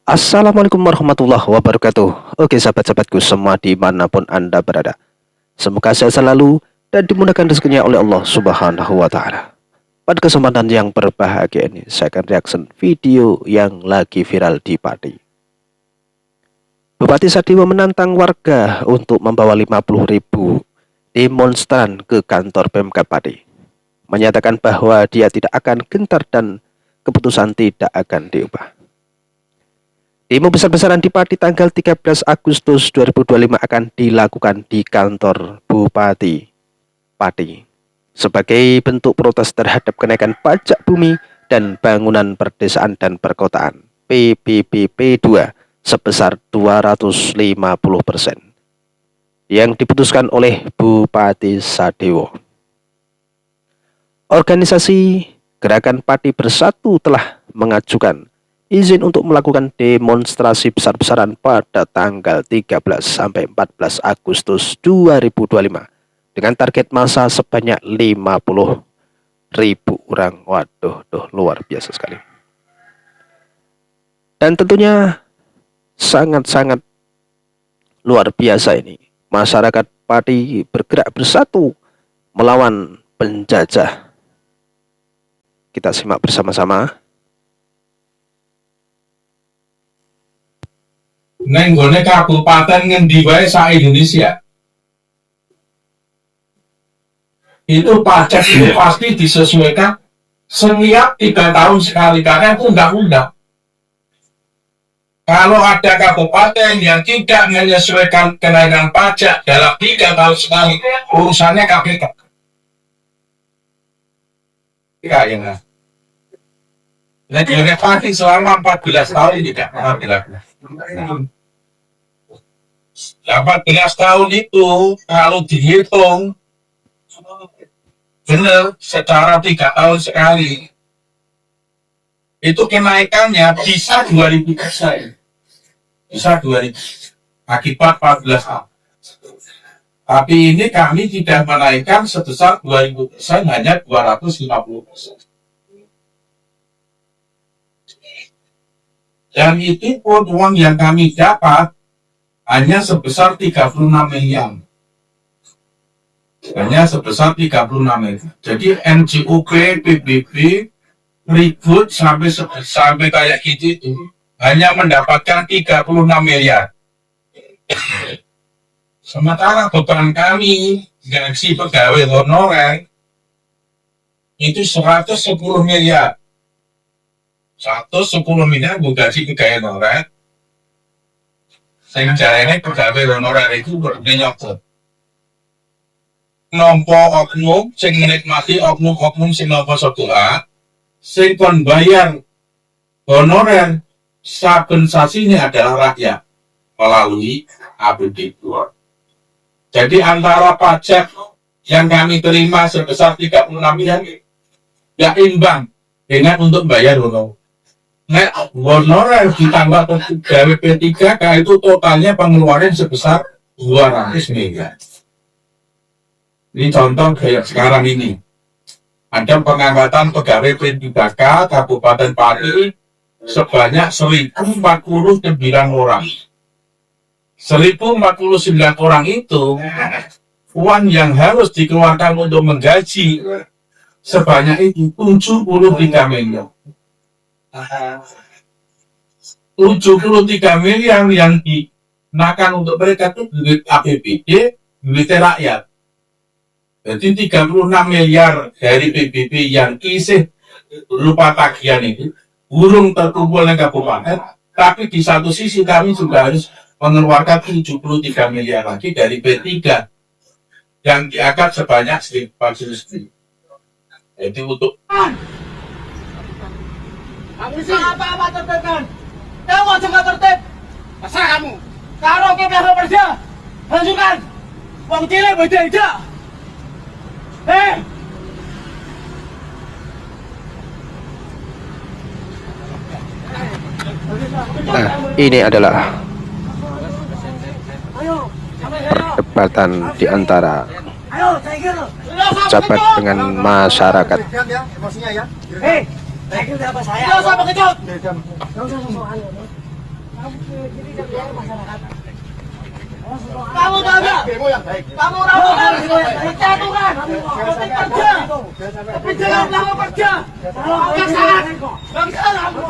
Assalamualaikum warahmatullahi wabarakatuh. Oke sahabat-sahabatku semua dimanapun Anda berada, semoga sehat selalu dan dimudahkan rezekinya oleh Allah Subhanahu wa Ta'ala. Pada kesempatan yang berbahagia ini, saya akan reaction video yang lagi viral di Pati. Bupati Sadewa menantang warga untuk membawa 50.000 demonstran ke kantor Pemkab Pati, menyatakan bahwa dia tidak akan gentar dan keputusan tidak akan diubah. Demo besar-besaran di Pati tanggal 13 Agustus 2025 akan dilakukan di kantor Bupati Pati sebagai bentuk protes terhadap kenaikan pajak bumi dan bangunan perdesaan dan perkotaan PBBP 2 sebesar 250% yang diputuskan oleh Bupati Sadewa. Organisasi Gerakan Pati Bersatu telah mengajukan izin untuk melakukan demonstrasi besar-besaran pada tanggal 13 sampai 14 Agustus 2025 dengan target massa sebanyak 50.000 orang. Waduh, luar biasa sekali. Dan tentunya sangat-sangat luar biasa ini. Masyarakat Pati bergerak bersatu melawan penjajah. Kita simak bersama-sama. Nenggone kabupaten ngendi wae sa Indonesia itu pajak itu pasti disesuaikan setiap 3 tahun sekali karena undang-undang. Kalau ada kabupaten yang tidak menyesuaikan kenaikan pajak dalam 3 tahun sekali, urusannya KPK. Kayaknya. Nenggone Pati selama 14 tahun tidak pernah dilakukan. 18 tahun itu kalau dihitung benar secara 3 tahun sekali itu kenaikannya bisa 2000%, bisa 2000 akibat 14 tahun. Tapi ini kami tidak menaikkan sebesar 2000%, hanya 250%. Dan itu pun uang yang kami dapat hanya sebesar 36 miliar. Hanya sebesar 36 miliar. Jadi NJOP, PBB, ribut sampai kayak gitu itu hanya mendapatkan 36 miliar. Sementara beban kami gaji pegawai honorer itu 110 miliar. 110 miliar bu gaji pegawai honorer. Sing jarene pegawai honorer itu bernyokot. Nompo oknum sing menikmati oknum sing nompo sekolah, sing kon bayar honorer saben sasinya adalah rakyat melalui APBD. Jadi antara pajak yang kami terima sebesar 36 miliar ya imbang dengan untuk bayar honorer. Nek honorer ditambah pegawai P3K itu totalnya pengeluaran sebesar 200 miliar. Ini contoh kayak sekarang ini. Ada pengangkatan pegawai P3K Kabupaten Pati sebanyak 1049 orang. 1049 orang itu uang yang harus dikeluarkan untuk menggaji sebanyak itu 73 miliar. 73 miliar yang dikenakan untuk mereka itu duit APBD, duit rakyat. Jadi 36 miliar dari PBB yang isih lupa tagihan itu burung terkumpul di kabupaten, tapi di satu sisi kami juga harus mengeluarkan 73 miliar lagi dari P3 yang diangkat sebanyak 1.400. Jadi untuk apa tertib kan? Kamu juga tertib. Masa kamu? Karo ke pihak kerja, tunjukkan. Wong cilik beda-beda. Nah, ini adalah perdebatan di antara pejabat dengan masyarakat. Hei, Tidak usah pengecut. Kamu tahu nggak? Kamu rawan percaturan, penting kerja, tapi jangan lama kerja. Bangsat, bangsat kamu.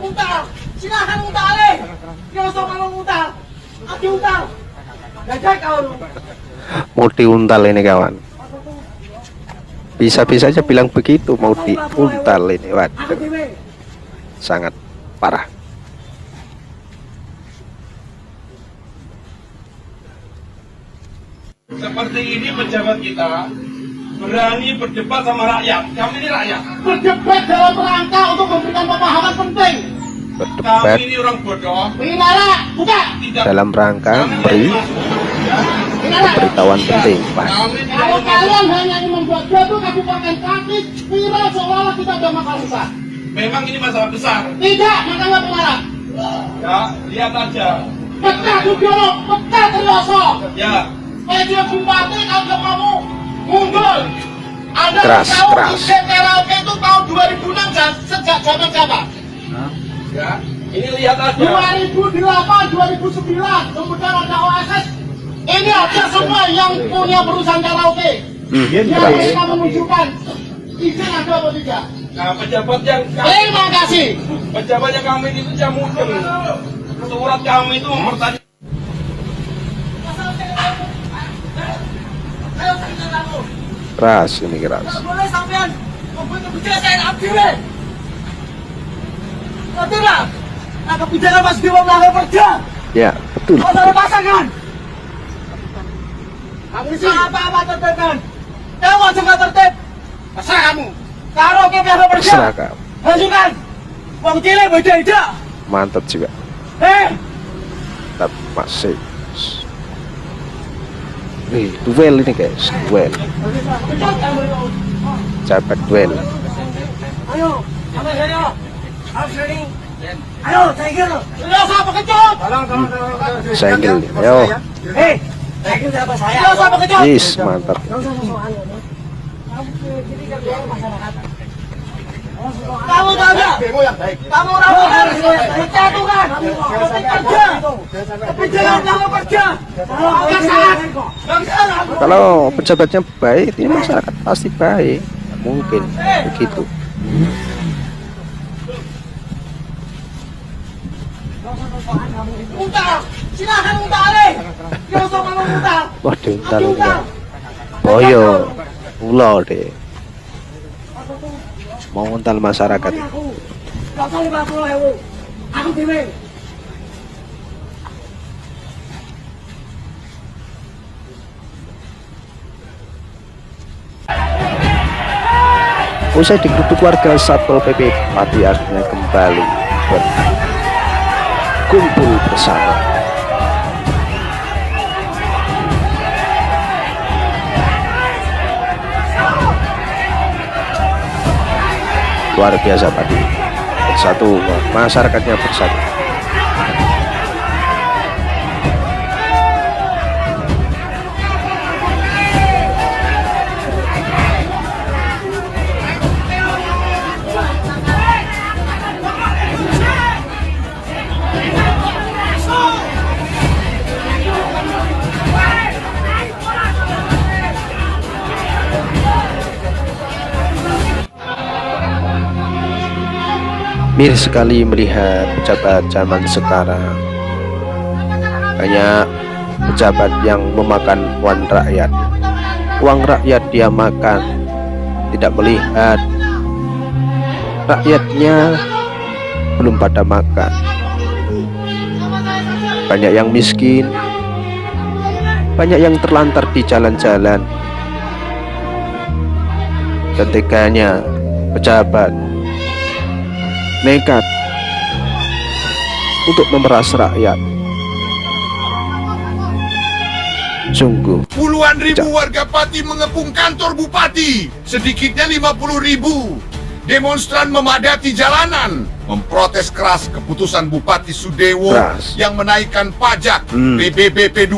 Untal, silahkan untal alih. Tidak usah kamu untal, aku untal. Gajah kau. Mau diuntal ini kawan. Bisa-bisa aja bilang begitu, mau diuntal ini. Waduh, sangat parah. Seperti ini pejabat kita berani berdebat sama rakyat. Kami ini rakyat. Berdebat dalam rangka untuk memberikan pemahaman penting. Berdebat Kami ini orang bodoh. Binara, buka. Tidak. dalam rangka memberi pemberitahuan penting. Wah, Kalau kalian hanya ingin membuat gaduh kabupaten kaki, viral seolah-olah kita udah masalah besar. Memang ini masalah besar. Tidak, makanya Binara. Ya, lihat aja. Pecah Budiono, pecah Trioso. Ya, Media Bupati kalau kamu mundur. Anda Keras, tahu keras. izin karaoke itu tahun 2006 sejak zaman siapa? ya. Ini lihat aja. 2008, 2009, kemudian ada OSS. Ini aja semua yang punya perusahaan karaoke. Yang keras. mereka menunjukkan izin ada atau tidak. Nah, pejabat yang Terima kasih. pejabat yang kami itu jamukan. Surat kami itu mempertanya. Keras ini, keras. Boleh sampean membuat kebijakan abdiwe. Ngerti nggak? Nah, kebijakan Mas Dewa melanggar kerja. Ya, betul. Saudara pasangan. Kamu sih apa-apa tertib kan? Kamu aja nggak tertib. Pasrah kamu. Karaoke biasa kerja. Terserah kamu. Lanjutkan. Wong cilik beda ida. Mantap juga. Tapi masih. Duel ini guys, duel. Jabat duel. Ayo, ayo. Ayo, saya Tidak usah pengecut. Senggel nih. Ayo. Hei, tidak usah pengecut. Yes, mantap. Kamu tahu nggak? Kamu rawan percaturan, penting kerja, tapi jangan lama kerja. Bangsat, bangsat kamu. Kalau pejabatnya baik, ini masyarakat pasti baik. Nggak mungkin begitu. Untal, silahkan untal alih. Tidak usah kamu untal. Wah, diuntal ini ya. Boyo, ulo deh. Mau untal masyarakat. Gak usah 50.000. Aku dewe. Usai digeruduk warga, Satpol PP Pati akhirnya kembali berkumpul bersama. Luar biasa Pati, bersatu, masyarakatnya bersatu. Miris sekali melihat pejabat zaman sekarang. Banyak pejabat yang memakan uang rakyat. Uang rakyat dia makan, tidak melihat rakyatnya belum pada makan. Banyak yang miskin, banyak yang terlantar di jalan-jalan. Dan teganya pejabat nekat untuk memeras rakyat. Sungguh Puluhan ribu warga Pati mengepung kantor bupati, sedikitnya 50.000. Demonstran memadati jalanan, memprotes keras keputusan Bupati Sudewo Keras. yang menaikkan pajak PBB P2.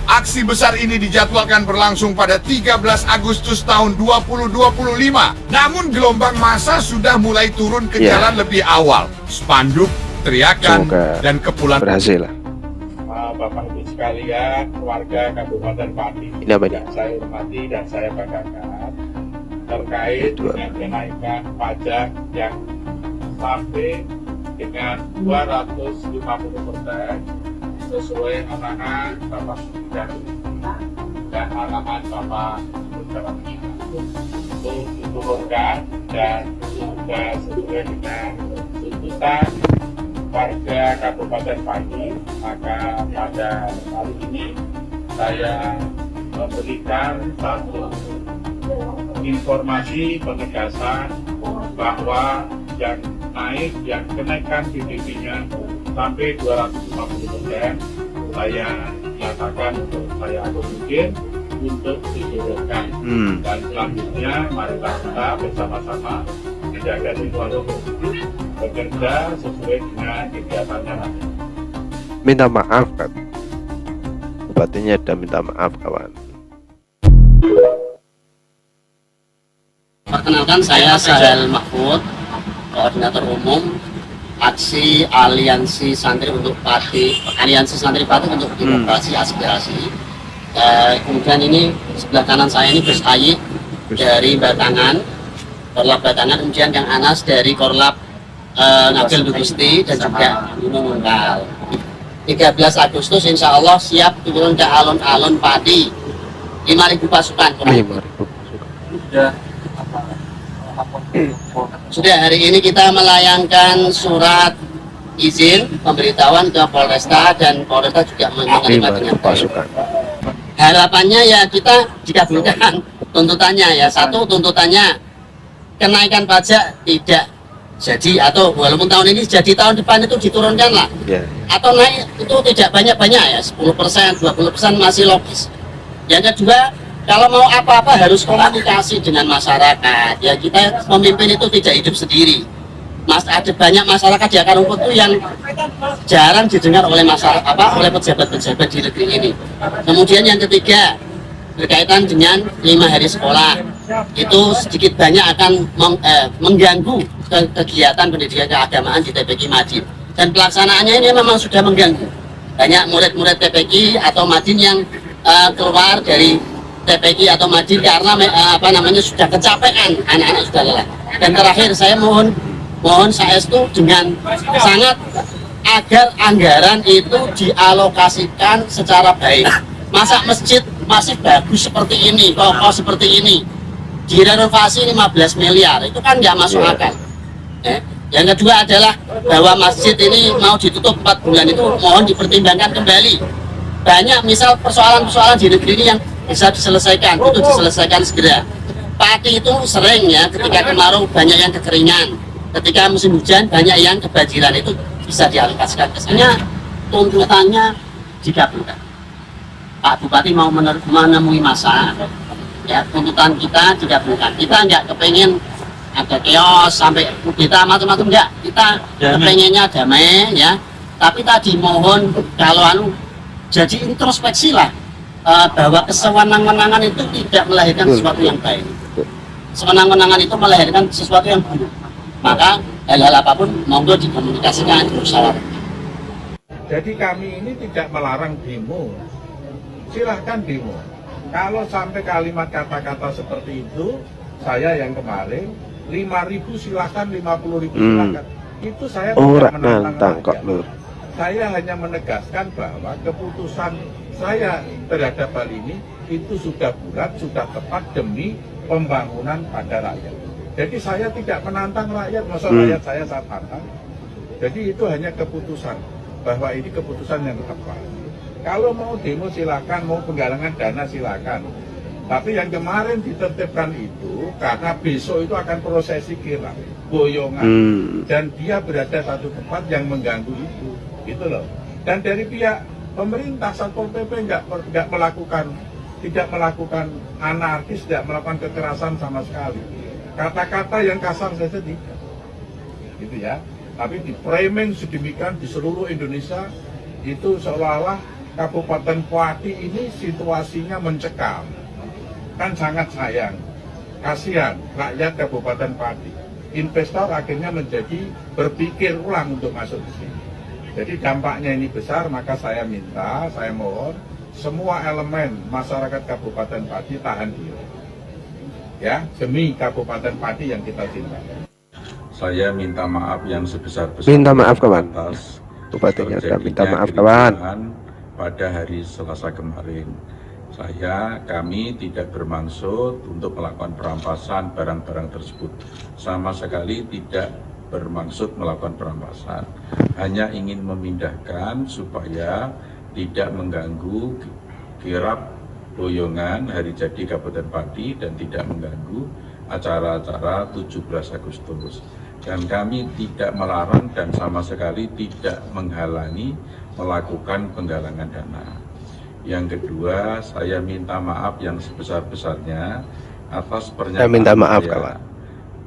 Aksi besar ini dijadwalkan berlangsung pada 13 Agustus tahun 2025. Namun gelombang massa sudah mulai turun ke Ya. jalan lebih awal. Spanduk, teriakan, Semoga dan kepulan berhasil lah. Bapak Ibu sekalian, warga Kabupaten Pati Ini apa ini? yang saya hormati dan saya banggakan terkait Dua. dengan kenaikan pajak yang sampai dengan 250% sesuai arahan Bapak dan arahan Bapak Gubernur untuk diturunkan dan juga sesuai dengan tuntutan warga Kabupaten Pati. Maka pada kali ini saya memberikan satu informasi penegasan bahwa yang kenaikan PBB-nya sampai 250%, saya nyatakan untuk saya mungkin untuk diturunkan. Dan selanjutnya marilah kita bersama-sama menjaga situasi positif, bekerja sesuai dengan kegiatannya. Minta maaf kan, bupatinya udah minta maaf kawan. Perkenalkan, saya Sahel Mahfud, Koordinator Umum Aksi Aliansi Santri untuk Pati, Aliansi Santri Pati untuk Demokrasi Aspirasi. Kemudian ini sebelah kanan saya ini Gus Ayi dari Batangan, Korlap Batangan, kemudian Kang Anas dari Korlap Nabil Dugusti dan juga Gunung Ungkal. 13 Agustus insya Allah siap turun ke alun-alun Pati, 5.000 pasukan. 5.000. Sudah hari ini kita melayangkan surat izin pemberitahuan ke Polresta dan Polresta juga menerima dengan 5.000 baik. pasukan. Harapannya ya kita dikabulkan tuntutannya ya. Satu, tuntutannya kenaikan pajak tidak jadi, atau walaupun tahun ini jadi, tahun depan itu diturunkan lah, Ya. atau naik itu tidak banyak-banyak ya, 10%, 20% masih logis. Yang kedua, kalau mau apa-apa harus komunikasi dengan masyarakat. Ya, kita pemimpin itu tidak hidup sendiri. Ada banyak masyarakat di akar rumput itu yang jarang didengar oleh masyarakat, oleh pejabat-pejabat di negeri ini. Kemudian yang ketiga, berkaitan dengan 5 hari sekolah, itu sedikit banyak akan mengganggu kegiatan pendidikan keagamaan di TPQ Madin. Dan pelaksanaannya ini memang sudah mengganggu. Banyak murid-murid TPQ atau Madin yang keluar dari TPQ atau Madin karena sudah kecapean, anak-anak sudah lelah. Dan terakhir saya mohon saestu dengan sangat agar anggaran itu dialokasikan secara baik. Masa masjid masih bagus seperti ini, kokoh seperti ini, direnovasi 15 miliar, itu kan nggak masuk akal. Yang kedua adalah bahwa masjid ini mau ditutup 4 bulan, itu mohon dipertimbangkan kembali. Banyak misal persoalan-persoalan di negeri ini yang bisa diselesaikan, itu diselesaikan segera. Pati itu sering ya, ketika kemarau banyak yang kekeringan, ketika musim hujan banyak yang kebanjiran, itu bisa dialokasikan. Kesannya tuntutannya dikabulkan. Pak Bupati mau menemui masa, ya tuntutan kita dikabulkan. Kita nggak kepengen ada chaos sampai kita macam-macam, enggak. Kita kepengennya damai ya. Tapi tadi mohon kalau jadi introspeksi lah, bahwa kesewenang-wenangan itu tidak melahirkan sesuatu yang baik. Sewenang-wenangan itu melahirkan sesuatu yang buruk. Maka hal-hal apapun monggo dikomunikasikan, dimusyawarahkan. Jadi kami ini tidak melarang demo. Silahkan demo. Kalau sampai kalimat kata-kata seperti itu, saya yang kemarin 5.000 silahkan, 50.000 silahkan. Itu saya tidak menantang kok rakyat. Lur. Saya hanya menegaskan bahwa keputusan saya terhadap hal ini itu sudah bulat, sudah tepat demi pembangunan pada rakyat. Jadi saya tidak menantang rakyat, masa rakyat saya tantang. Jadi itu hanya keputusan, bahwa ini keputusan yang tepat. Kalau mau demo silakan, mau penggalangan dana silakan. Tapi yang kemarin ditertibkan itu karena besok itu akan prosesi kirap, boyongan, dan dia berada satu tempat yang mengganggu itu, gitu loh. Dan dari pihak pemerintah, Satpol PP tidak melakukan anarkis, tidak melakukan kekerasan sama sekali. Kata-kata yang kasar saja tidak. Gitu ya. Tapi di framing sedemikian di seluruh Indonesia itu seolah-olah Kabupaten Pati ini situasinya mencekam. Kan sangat sayang. Kasihan rakyat Kabupaten Pati. Investor akhirnya menjadi berpikir ulang untuk masuk ke sini. Jadi dampaknya ini besar, maka saya minta, saya mohon semua elemen masyarakat Kabupaten Pati tahan diri. Ya, demi Kabupaten Pati yang kita cinta. Saya minta maaf yang sebesar-besarnya. Minta maaf kawan. Atas Bupatinya sudah minta terjadinya maaf kawan. kericuhan pada hari Selasa kemarin. Kami tidak bermaksud untuk melakukan perampasan barang-barang tersebut. Sama sekali tidak bermaksud melakukan perampasan. Hanya ingin memindahkan supaya tidak mengganggu kirap boyongan hari jadi Kabupaten Pati dan tidak mengganggu acara-acara 17 Agustus. Dan kami tidak melarang dan sama sekali tidak menghalangi melakukan penggalangan dana. Yang kedua, saya minta maaf yang sebesar-besarnya atas pernyataan Saya minta maaf saya. kawan.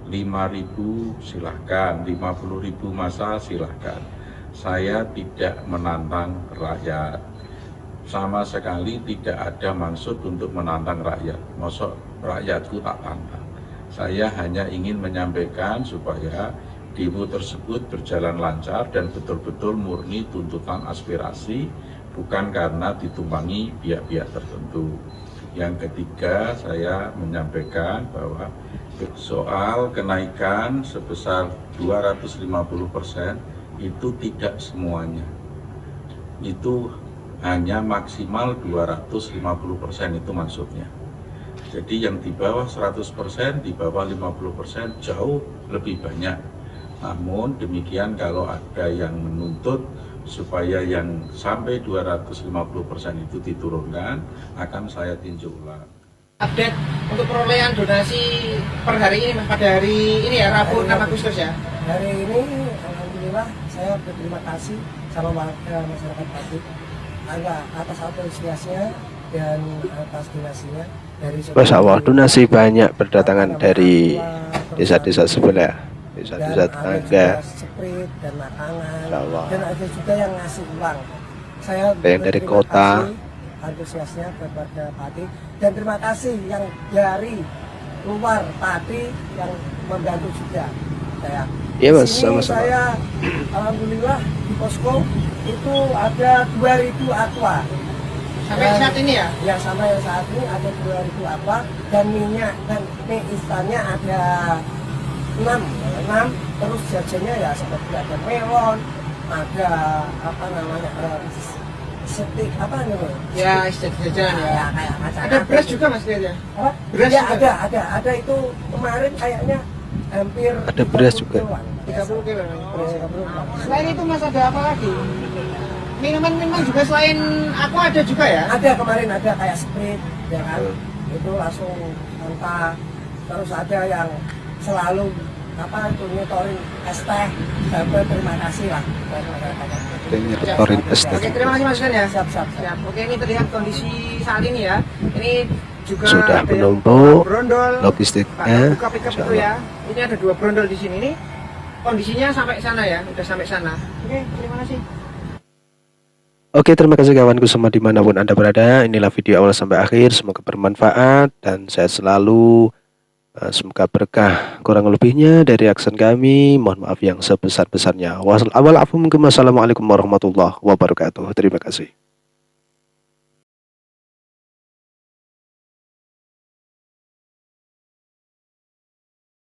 5.000 silahkan, 50.000 masa silahkan. Saya tidak menantang rakyat. Sama sekali tidak ada maksud untuk menantang rakyat. Mosok rakyatku tak tantang. Saya hanya ingin menyampaikan supaya demo tersebut berjalan lancar dan betul-betul murni tuntutan aspirasi, bukan karena ditumpangi pihak-pihak tertentu. Yang ketiga, saya menyampaikan bahwa soal kenaikan sebesar 250% itu tidak semuanya. Itu hanya maksimal 250% itu maksudnya. Jadi yang di bawah 100%, di bawah 50% jauh lebih banyak. Namun demikian kalau ada yang menuntut supaya yang sampai 250% itu diturunkan, akan saya tinjau ulang. Update untuk perolehan donasi per hari ini Mas, pada hari ini ya, Rabu 6 Agustus ya. Hari ini alhamdulillah saya berterima kasih sama warga masyarakat Pati atas apresiasinya dan atas donasinya dari Masya Allah, donasi banyak berdatangan dari desa-desa sebelah, desa-desa tetangga. Sprit dan makanan, Masya Allah. dan ada juga yang ngasih uang. Saya Ada yang dari berterima kota. kasih antusiasnya kepada Pati, dan terima kasih yang dari luar Pati yang membantu juga saya. Iya Mas, Di sini sama-sama. saya alhamdulillah di posko itu ada 2.000 aqua. Sampai saat ini ya. Ya, sama yang saat ini ada 2.000 aqua, dan minyak dan mie instannya ada 6. Terus jajannya ya seperti ada melon, ada apa namanya stik apa namanya? Ya, jajan ya. Kayak macam Ada beras juga Mas lihat ya. apa? Beras Ya, juga? ada itu kemarin kayaknya hampir Ada beras juga. 30 kilo. Beras 30 kiloan. Selain itu Mas ada apa lagi? Minuman juga selain aku ada juga ya? Ada kemarin ada kayak sprit ya kan, itu langsung Fanta. Terus ada yang selalu apa itu nyetorin es teh. Saya terima kasih lah buat masyarakat. Nyetorin es teh. Oke, terima kasih Mas Gan ya. Siap. Siap. Oke, ini terlihat kondisi saat ini ya. Ini juga Sudah ada yang menumpuk brondol. logistiknya. Buka pickup Masya itu ya. Allah. Ini ada 2 brondol di sini. Ini kondisinya sampai sana ya, udah sampai sana. Oke, terima kasih. Oke, terima kasih kawanku semua dimanapun Anda berada. Inilah video awal sampai akhir. Semoga bermanfaat dan sehat selalu. Semoga berkah. Kurang lebihnya dari aksen kami, mohon maaf yang sebesar-besarnya. Wassalamualaikum warahmatullahi wabarakatuh. Terima kasih.